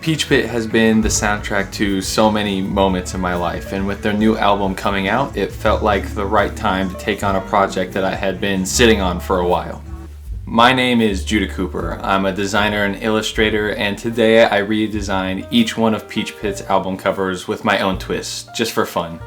Peach Pit has been the soundtrack to so many moments in my life, and with their new album coming out, it felt like the right time to take on a project that I had been sitting on for a while. My name is Judah Cooper. I'm a designer and illustrator, and today I redesigned each one of Peach Pit's album covers with my own twists, just for fun.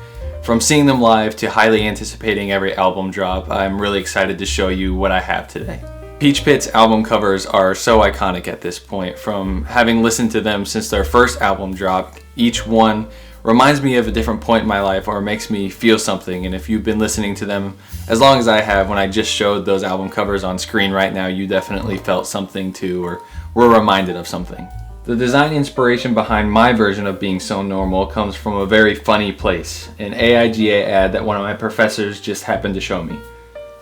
From seeing them live to highly anticipating every album drop, I'm really excited to show you what I have today. Peach Pit's album covers are so iconic at this point. From having listened to them since their first album dropped, each one reminds me of a different point in my life or makes me feel something. And if you've been listening to them as long as I have, when I just showed those album covers on screen right now, you definitely felt something too, or were reminded of something. The design inspiration behind my version of Being So Normal comes from a very funny place, an AIGA ad that one of my professors just happened to show me.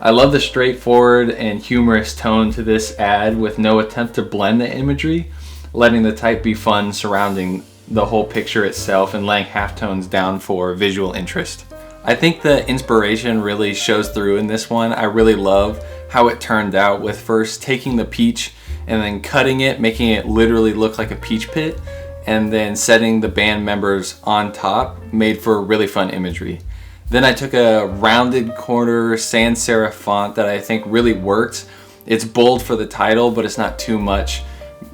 I love the straightforward and humorous tone to this ad with no attempt to blend the imagery, letting the type be fun surrounding the whole picture itself and laying halftones down for visual interest. I think the inspiration really shows through in this one. I really love how it turned out, with first taking the peach and then cutting it, making it literally look like a peach pit, and then setting the band members on top made for really fun imagery. Then I took a rounded corner sans serif font that I think really worked. It's bold for the title, but it's not too much,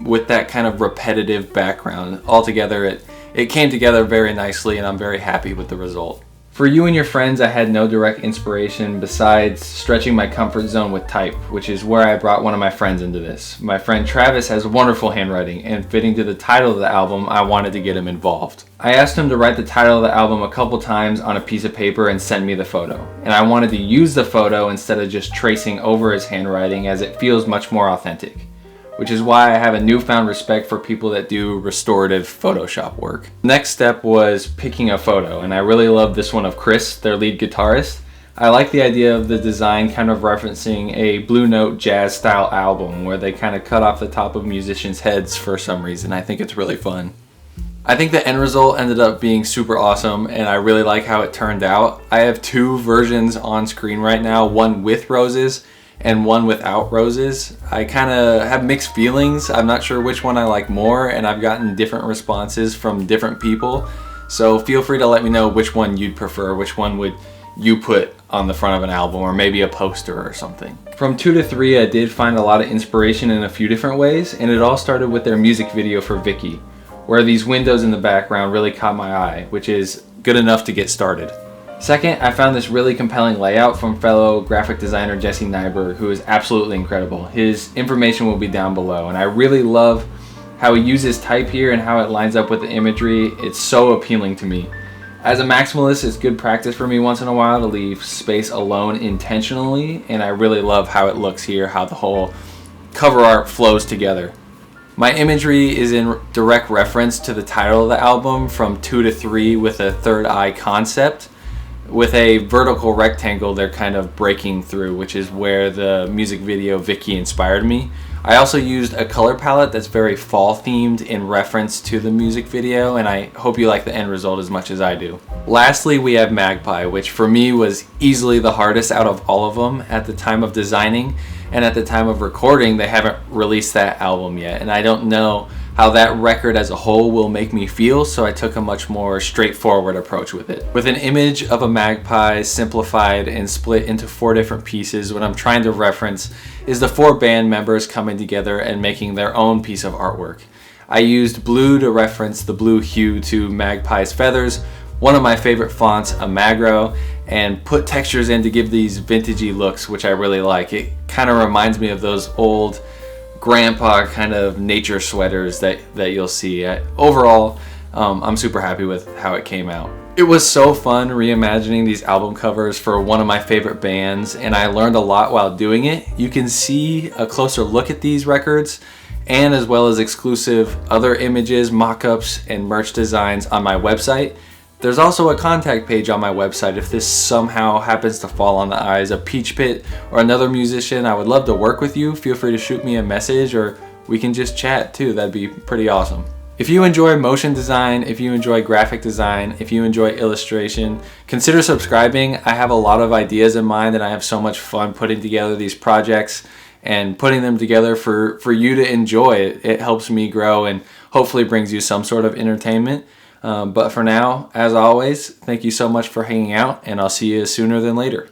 with that kind of repetitive background. Altogether, it came together very nicely, and I'm very happy with the result. For you and your friends, I had no direct inspiration besides stretching my comfort zone with type, which is where I brought one of my friends into this. My friend Travis has wonderful handwriting, and fitting to the title of the album, I wanted to get him involved. I asked him to write the title of the album a couple times on a piece of paper and send me the photo. And I wanted to use the photo instead of just tracing over his handwriting, as it feels much more authentic. Which is why I have a newfound respect for people that do restorative Photoshop work. Next step was picking a photo, and I really love this one of Chris, their lead guitarist. I like the idea of the design kind of referencing a Blue Note jazz style album where they kind of cut off the top of musicians' heads for some reason. I think it's really fun. I think the end result ended up being super awesome, and I really like how it turned out. I have two versions on screen right now, one with roses and one without roses. I kind of have mixed feelings. I'm not sure which one I like more, and I've gotten different responses from different people. So feel free to let me know which one you'd prefer, which one would you put on the front of an album, or maybe a poster or something. From 2 to 3, I did find a lot of inspiration in a few different ways, and it all started with their music video for Vicky, where these windows in the background really caught my eye, which is good enough to get started. Second, I found this really compelling layout from fellow graphic designer Jesse Nyberg, who is absolutely incredible. His information will be down below, and I really love how he uses type here and how it lines up with the imagery. It's so appealing to me. As a maximalist, it's good practice for me once in a while to leave space alone intentionally, and I really love how it looks here, how the whole cover art flows together. My imagery is in direct reference to the title of the album, From 2 to 3, with a third eye concept. With a vertical rectangle they're kind of breaking through, which is where the music video Vicky inspired me. I also used a color palette that's very fall themed in reference to the music video, and I hope you like the end result as much as I do. Lastly, we have Magpie, which for me was easily the hardest out of all of them at the time of designing, and at the time of recording they haven't released that album yet, and I don't know how that record as a whole will make me feel, so I took a much more straightforward approach with it. With an image of a magpie simplified and split into 4 different pieces, what I'm trying to reference is the 4 band members coming together and making their own piece of artwork. I used blue to reference the blue hue to Magpie's feathers, one of my favorite fonts, a Magro, and put textures in to give these vintagey looks, which I really like. It kind of reminds me of those old grandpa kind of nature sweaters that you'll see. Overall, I'm super happy with how it came out. It was so fun reimagining these album covers for one of my favorite bands, and I learned a lot while doing it. You can see a closer look at these records, and as well as exclusive other images, mock-ups, and merch designs on my website. There's also a contact page on my website if this somehow happens to fall on the eyes of Peach Pit or another musician. I would love to work with you. Feel free to shoot me a message, or we can just chat too. That'd be pretty awesome. If you enjoy motion design, if you enjoy graphic design, if you enjoy illustration, consider subscribing. I have a lot of ideas in mind, and I have so much fun putting together these projects and putting them together for you to enjoy. It helps me grow, and hopefully brings you some sort of entertainment. But for now, as always, thank you so much for hanging out, and I'll see you sooner than later.